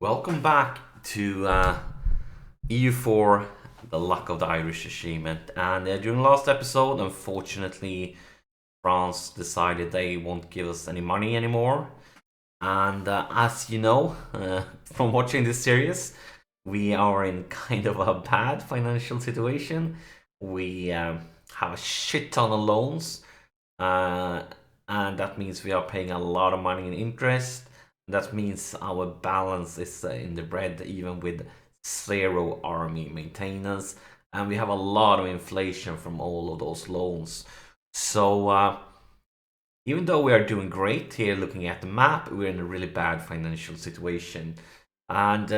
Welcome back to EU4, the luck of the Irish achievement. And during the last episode, unfortunately, France decided they won't give us any money anymore. And as you know, from watching this series, we are in kind of a bad financial situation. We have a shit ton of loans, uh, and that means we are paying a lot of money in interest. That means our balance is in the red, even with zero army maintenance, and we have a lot of inflation from all of those loans. So, even though we are doing great here looking at the map, we're in a really bad financial situation. And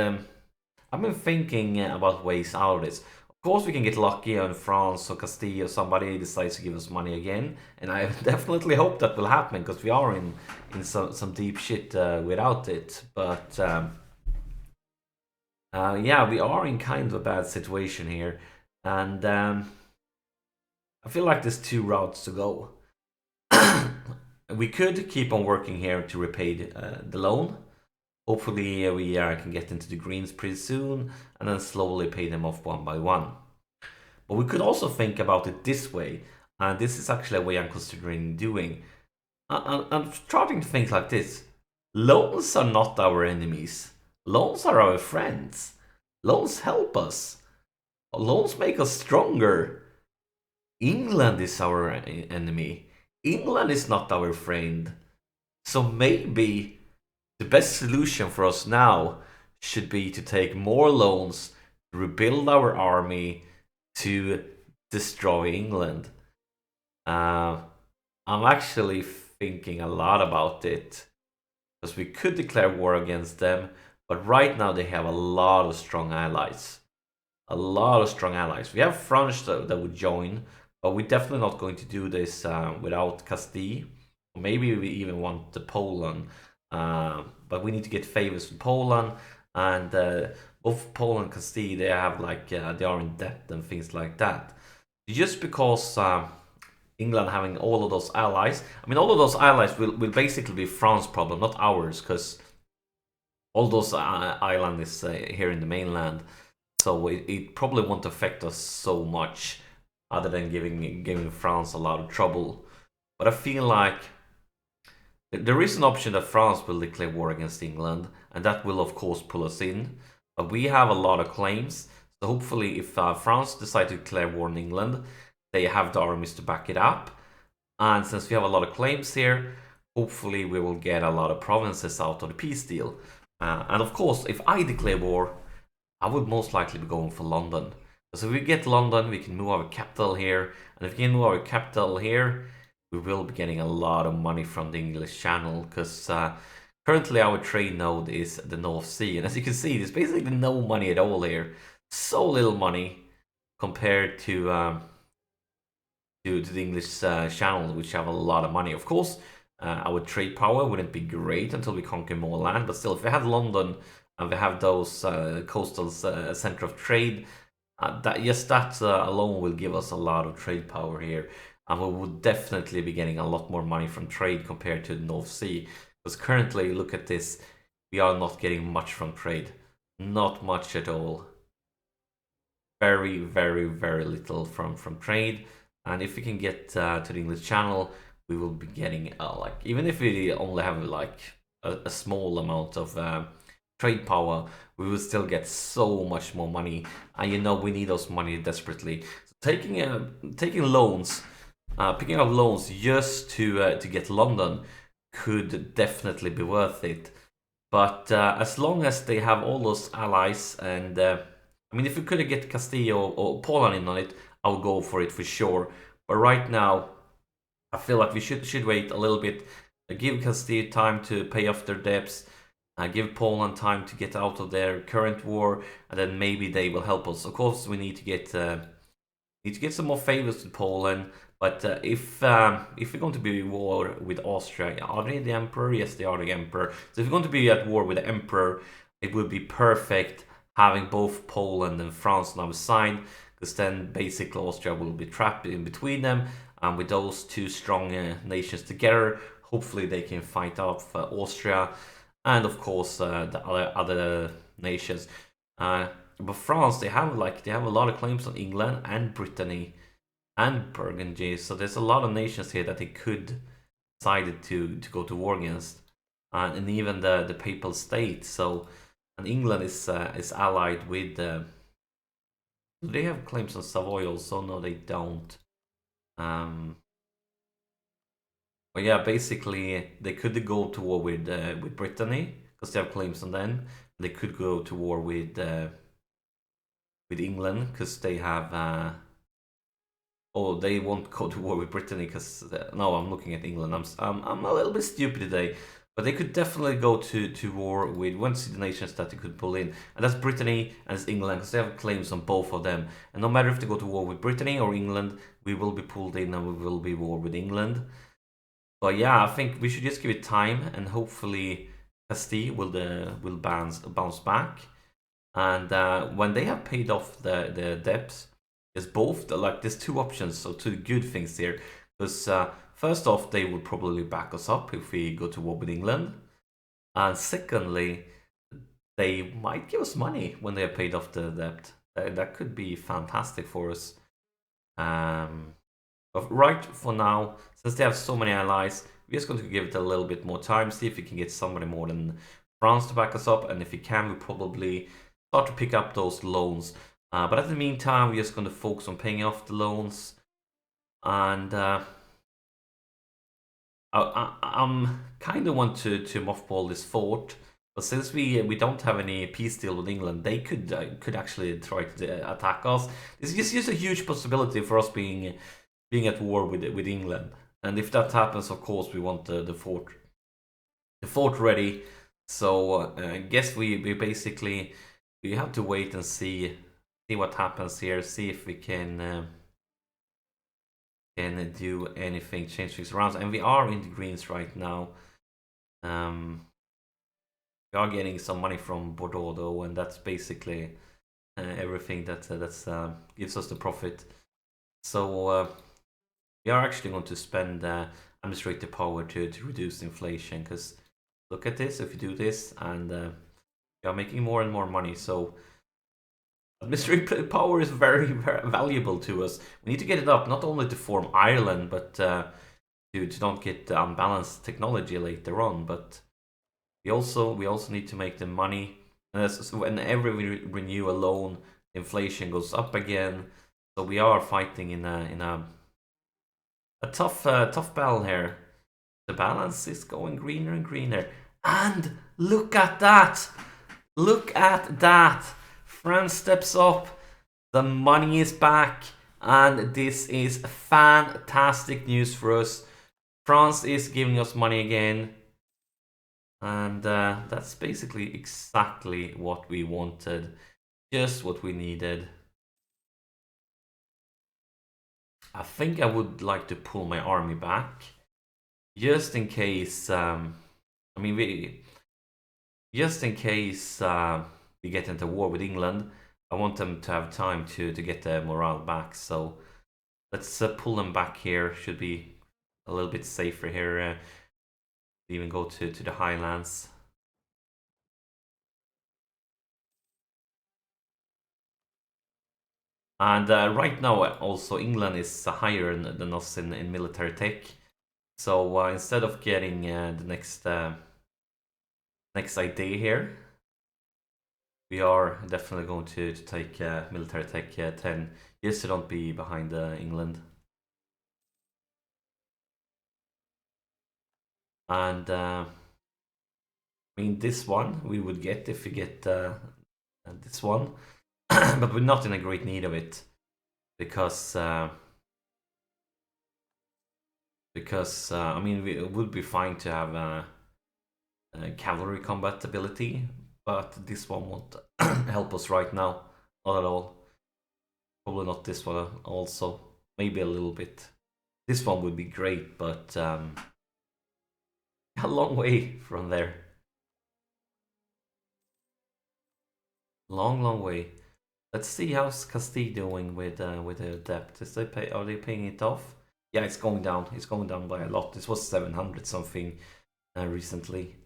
I've been thinking about ways out of this. Of course, we can get lucky and France or Castile or somebody decides to give us money again. And I definitely hope that will happen because we are in some deep shit without it. But yeah, we are in kind of a bad situation here. And I feel like there's two routes to go. We could keep on working here to repay the loan. Hopefully, we can get into the greens pretty soon and then slowly pay them off one by one. But we could also think about it this way, and this is actually a way I'm considering doing. I'm starting to think like this: loans are not our enemies, loans are our friends. Loans help us, loans make us stronger. England is our enemy, England is not our friend. So maybe the best solution for us now should be to take more loans, rebuild our army, to destroy England. Uh, I'm actually thinking a lot about it because we could declare war against them, but right now they have a lot of strong allies. A lot of strong allies. We have France that would join, but we're definitely not going to do this without Castile. Maybe we even want the Poland, but we need to get favors from Poland, and both Poland and Castile they have like they are in debt and things like that. Just because England having all of those allies, I mean all of those allies will basically be France's problem, not ours, because all those islands here in the mainland, so it probably won't affect us so much, other than giving France a lot of trouble. But I feel like there is an option that France will declare war against England, and that will, of course, pull us in. But we have a lot of claims, so hopefully, if France decide to declare war on England, they have the armies to back it up. And since we have a lot of claims here, hopefully, we will get a lot of provinces out of the peace deal. And of course, if I declare war, I would most likely be going for London. So if we get London, we can move our capital here, and if we can move our capital here, we will be getting a lot of money from the English Channel because currently our trade node is the North Sea, and as you can see, there's basically no money at all here. So little money compared to the English Channel, which have a lot of money. Of course, our trade power wouldn't be great until we conquer more land, but still, if we had London and we have those coastal center of trade, that alone will give us a lot of trade power here, and we would definitely be getting a lot more money from trade compared to the North Sea. Because currently, look at this, we are not getting much from trade, not much at all. Very, very, very little from trade. And if we can get to the English Channel, we will be getting like even if we only have like a small amount of trade power, we will still get so much more money. And we need those money desperately. So taking loans, picking up loans just to get London could definitely be worth it. But as long as they have all those allies, and I mean, if we could get Castillo or Poland in on it, I would go for it for sure. But right now, I feel like we should wait a little bit, give Castillo time to pay off their debts, give Poland time to get out of their current war, and then maybe they will help us. Of course, we need to get some more favors with Poland. But if we're going to be at war with Austria, are they the emperor? Yes, they are the emperor. So if we're going to be at war with the emperor, it would be perfect having both Poland and France on our side, because then basically Austria will be trapped in between them. And with those two strong nations together, hopefully they can fight off Austria. and of course the other nations. But France, they have a lot of claims on England and Brittany and Burgundy, so there's a lot of nations here that they could decided to go to war against, and even the Papal State. So, and England is allied with. Do they have claims on Savoy also? No, they don't. Um, but yeah, basically they could go to war with Brittany because they have claims on them. They could go to war with England because they have. Oh, they won't go to war with Brittany because no, I'm looking at England. I'm a little bit stupid today, but they could definitely go to war with one of the nations that they could pull in, and that's Brittany and it's England because they have claims on both of them. And no matter if they go to war with Brittany or England, we will be pulled in and we will be war with England. But yeah, I think we should just give it time and hopefully Castile will bounce back. And when they have paid off the debts, there's both like there's two options, so two good things here. Because first off, they will probably back us up if we go to war with England, and secondly, they might give us money when they have paid off the debt. That could be fantastic for us. But right for now, since they have so many allies, we're just going to give it a little bit more time, see if we can get somebody more than France to back us up, and if we can, we probably start to pick up those loans. But in the meantime, we're just going to focus on paying off the loans, and I'm kind of want to mothball this fort, but since we don't have any peace deal with England, they could actually try to attack us. It's just a huge possibility for us being at war with England, and if that happens, of course, we want the fort ready. So I guess we basically we have to wait and see what happens here. See if we can do anything, change things around. And we are in the greens right now. We are getting some money from Bordeaux though, and that's basically everything that gives us the profit. So we are actually going to spend administrative power to reduce inflation. Because look at this, if you do this, and we are making more and more money. So administrative power is very, very valuable to us. We need to get it up, not only to form Ireland, but to don't get unbalanced technology later on. But we also need to make the money. So whenever we renew a loan, inflation goes up again. So we are fighting in a tough battle here. The balance is going greener and greener. And look at that! Look at that! France steps up. The money is back. And this is fantastic news for us. France is giving us money again. And that's basically exactly what we wanted. Just what we needed. I think I would like to pull my army back. Just in case... just in case we get into war with England, I want them to have time to get their morale back. So let's pull them back here. Should be a little bit safer here. Even go to the highlands. And right now, also England is higher than us in military tech. So instead of getting the next idea here, we are definitely going to take military tech 10 just to don't be behind England. And I mean, this one we would get if we get this one, but we're not in a great need of it because I mean, it would be fine to have cavalry combat ability, but this one won't help us right now, not at all. Probably not this one also, maybe a little bit. This one would be great, but a long way from there. Long way. Let's see how's Castile doing with the debt. Are they paying it off? Yeah, it's going down. It's going down by a lot. This was 700 something recently.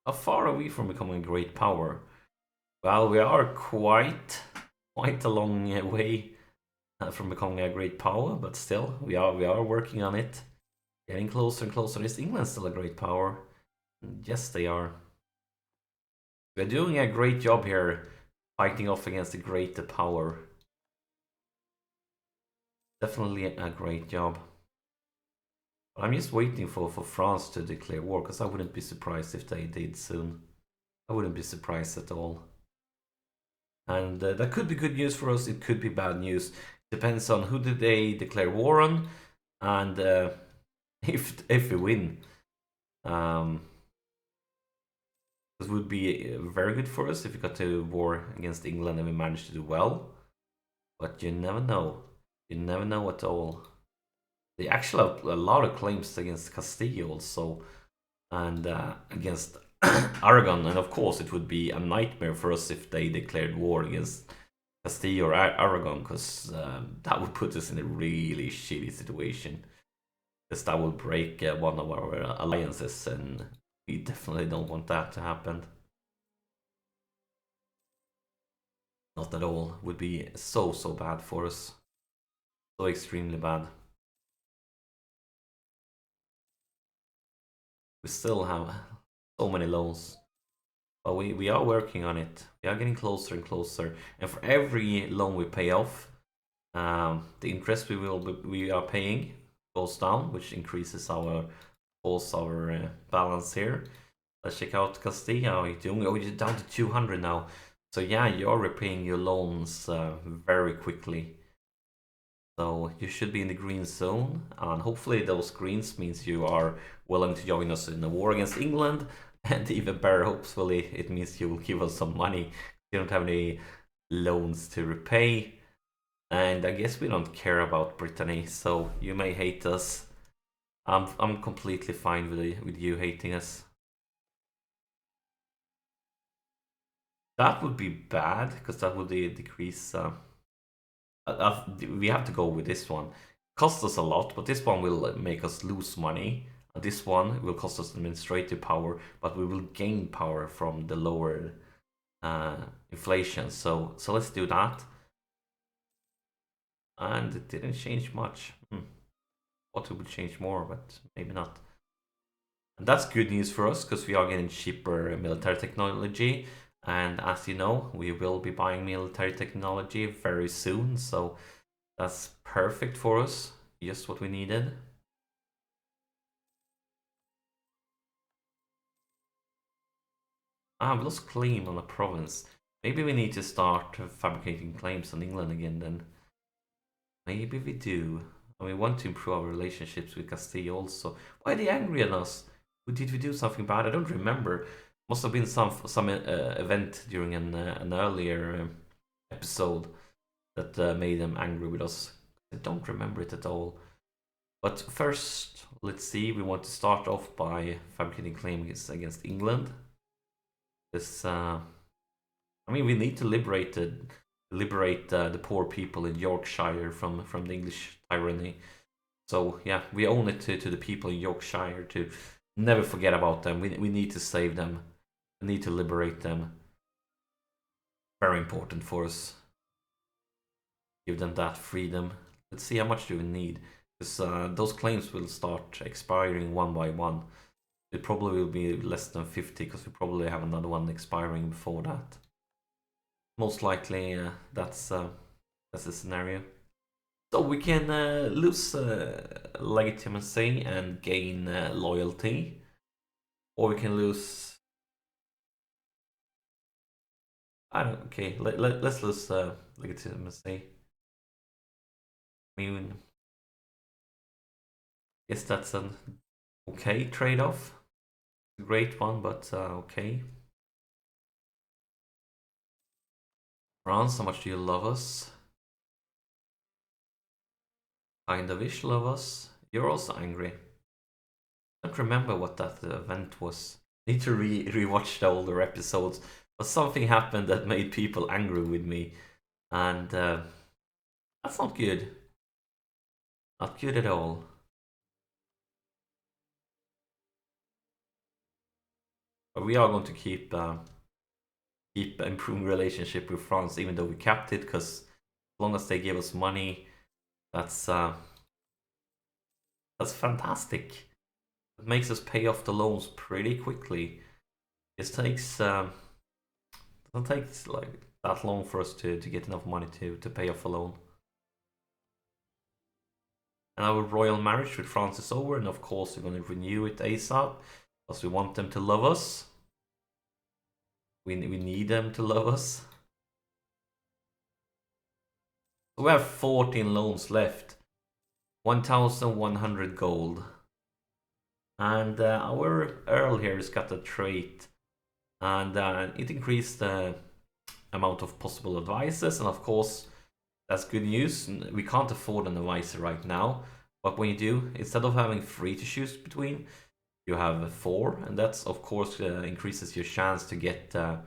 How far are we from becoming a great power? Well, we are quite a long way from becoming a great power, but still, we are working on it. Getting closer and closer. Is England still a great power? Yes, they are. We're doing a great job here, fighting off against the greater power. Definitely a great job. I'm just waiting for France to declare war, because I wouldn't be surprised if they did soon. I wouldn't be surprised at all. And that could be good news for us, it could be bad news. Depends on who did they declare war on, and if we win. This would be very good for us if we got to war against England and we managed to do well. But you never know. You never know at all. They actually have a lot of claims against Castile also, and against Aragon. And of course, it would be a nightmare for us if they declared war against Castile or Aragon, because that would put us in a really shitty situation. Because that would break one of our alliances, and we definitely don't want that to happen. Not at all. Would be so bad for us. So extremely bad. We still have so many loans. But we are working on it. We are getting closer and closer. And for every loan we pay off, the interest we are paying goes down, which increases our balance here. Let's check out Castilla. How are you doing? Oh, you're down to 200 now. So yeah, you're repaying your loans very quickly. So you should be in the green zone, and hopefully those greens means you are willing to join us in a war against England, and even better, hopefully it means you will give us some money. You don't have any loans to repay, and I guess we don't care about Brittany, so you may hate us. I'm completely fine with you hating us. That would be bad, because that would decrease. We have to go with this one. Cost us a lot, but this one will make us lose money. This one will cost us administrative power, but we will gain power from the lower inflation. So let's do that. And it didn't change much. Thought it would change more, but maybe not. And that's good news for us, because we are getting cheaper military technology. And as you know, we will be buying military technology very soon. So that's perfect for us. Just what we needed. We lost claim on a province. Maybe we need to start fabricating claims on England again then. Maybe we do. And we want to improve our relationships with Castile also. Why are they angry at us? Did we do something bad? I don't remember. Must have been some event during an earlier episode that made them angry with us. I don't remember it at all. But first, let's see. We want to start off by fabricating claims against England. This, I mean, we need to liberate the poor people in Yorkshire from the English tyranny. So yeah, we owe it to the people in Yorkshire to never forget about them. We need to save them. We need to liberate them. Very important for us. Give them that freedom. Let's see how much do we need. Because those claims will start expiring one by one. It probably will be less than 50, because we probably have another one expiring before that. Most likely, that's the scenario. So we can lose legitimacy and gain loyalty, or we can lose. I don't. Okay, let's lose legitimacy. I mean, guess that's an okay trade-off. A great one, but okay. France, how much do you love us? Kind of ish love us. You're also angry. I don't remember what that event was. Need to rewatch the older episodes. But something happened that made people angry with me, and that's not good. Not good at all. But we are going to keep improving relationship with France, even though we capped it, because as long as they give us money, that's fantastic. It makes us pay off the loans pretty quickly. It takes doesn't take like that long for us to get enough money to pay off a loan. And our royal marriage with France is over, and of course we're going to renew it ASAP because we want them to love us. We need them to love us. So we have 14 loans left, 1,100 gold. And our Earl here has got a trait, and it increased the amount of possible advices, and of course that's good news. We can't afford an advisor right now, but when you do, instead of having 3 to choose between, you have 4, and that's of course increases your chance to get an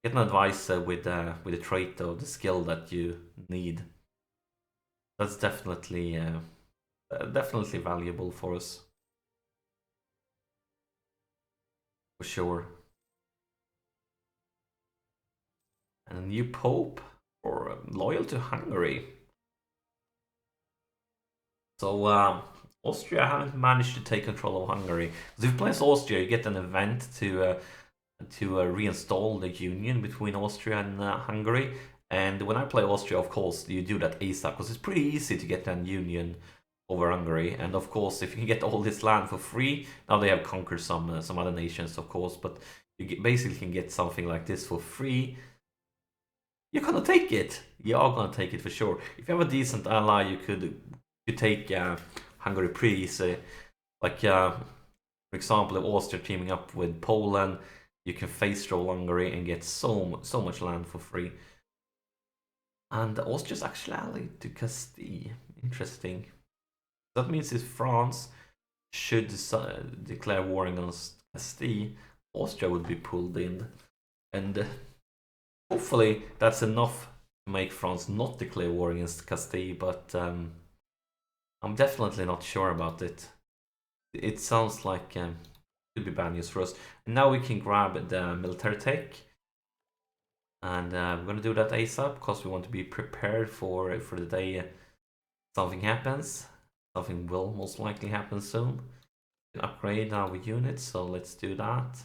advisor with a trait or the skill that you need. That's definitely valuable for us, for sure. And a new pope, or loyal to Hungary. So Austria haven't managed to take control of Hungary. So if you play as Austria, you get an event to reinstall the union between Austria and Hungary. And when I play Austria, of course, you do that ASAP, because it's pretty easy to get an union over Hungary. And of course, if you can get all this land for free, now they have conquered some other nations, of course, but you basically can get something like this for free. You're gonna take it. You are gonna take it for sure. If you have a decent ally, you could take Hungary pretty easy. Like for example, if Austria teaming up with Poland, you can face roll Hungary and get so much land for free. And Austria's actually allied to Castile. Interesting. That means if France should declare war against Castile, Austria would be pulled in. And hopefully that's enough to make France not declare war against Castile, but I'm definitely not sure about it. It sounds like it could be bad news for us. And now we can grab the military tech. And we're going to do that ASAP because we want to be prepared for the day something happens. Something will most likely happen soon. We can upgrade our units, so let's do that.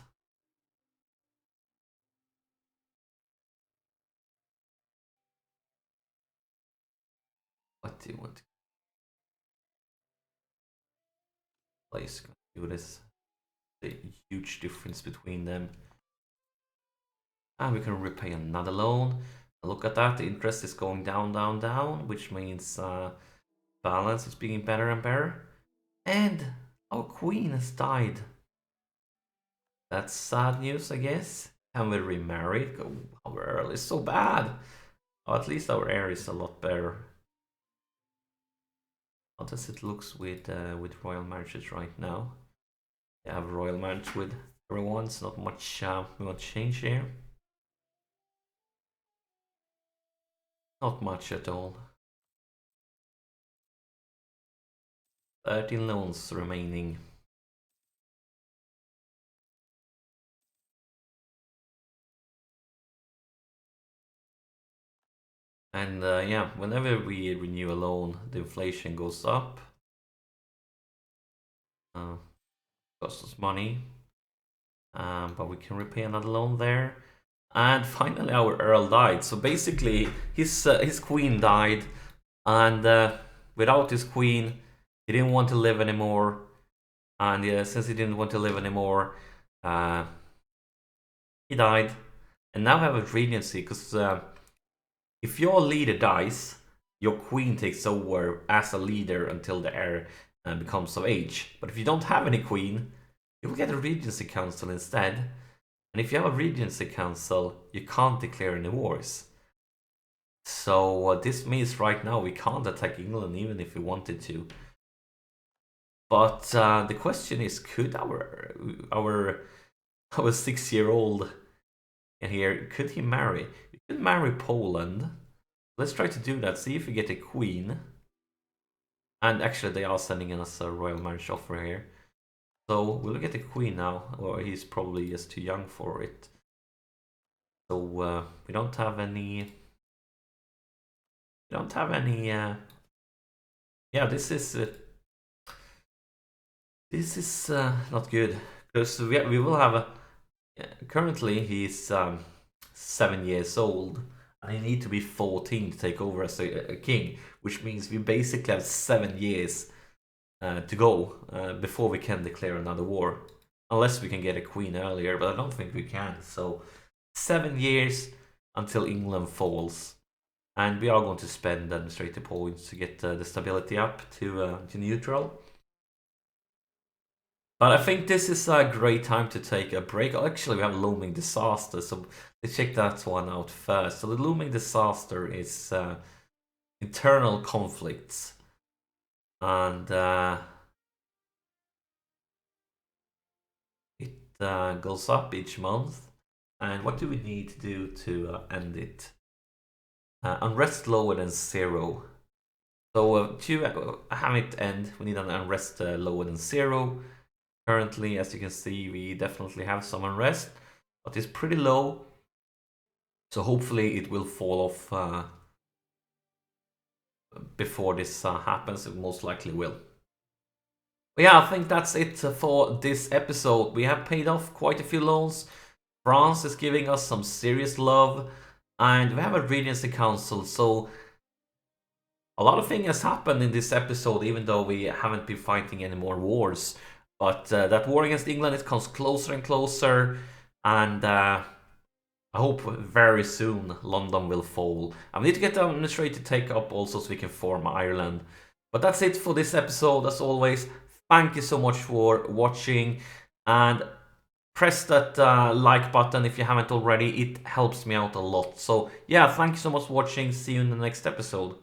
What do you want to place? Do this. The huge difference between them. And we can repay another loan. Look at that, the interest is going down, down, down, which means balance is being better and better. And our queen has died. That's sad news, I guess. Can we remarry? Our Earl is so bad. Oh, at least our heir is a lot better. How does it looks with royal marriages right now? I have royal marriage with everyone. It's not much we want to change here. Not much at all. 13 loans remaining. And yeah, whenever we renew a loan, the inflation goes up. Costs us money. But we can repay another loan there. And finally our Earl died. So basically his queen died. And without his queen, he didn't want to live anymore. And yeah, since he didn't want to live anymore, he died. And now I have a regency, because if your leader dies, your queen takes over as a leader until the heir becomes of age. But if you don't have any queen, you will get a regency council instead. And if you have a regency council, you can't declare any wars. So this means right now we can't attack England even if we wanted to. But the question is, could our 6-year-old here, could he marry? We could marry Poland. Let's try to do that. See if we get a queen. And actually, they are sending us a royal marriage offer here. So we'll get the queen now, or he's probably just too young for it. So we don't have any. We don't have any. Yeah, this is not good because we will have a. Currently, he's 7 years old, and he need to be 14 to take over as a king, which means we basically have 7 years to go before we can declare another war, unless we can get a queen earlier. But I don't think we can. So 7 years until England falls, and we are going to spend administrative points to get the stability up to neutral. But I think this is a great time to take a break. Actually, we have looming disaster, so let's check that one out first. So the looming disaster is internal conflicts, and it goes up each month. And what do we need to do to end it? Unrest lower than 0. So to have it end, we need an unrest lower than 0. Currently, as you can see, we definitely have some unrest, but it's pretty low. So hopefully it will fall off before this happens. It most likely will. But yeah, I think that's it for this episode. We have paid off quite a few loans. France is giving us some serious love, and we have a Regency Council. So a lot of things has happened in this episode, even though we haven't been fighting any more wars. But that war against England, it comes closer and closer, and I hope very soon London will fall. And we need to get the administrative take up also so we can form Ireland. But that's it for this episode. As always, thank you so much for watching, and press that like button if you haven't already. It helps me out a lot. So yeah, thank you so much for watching. See you in the next episode.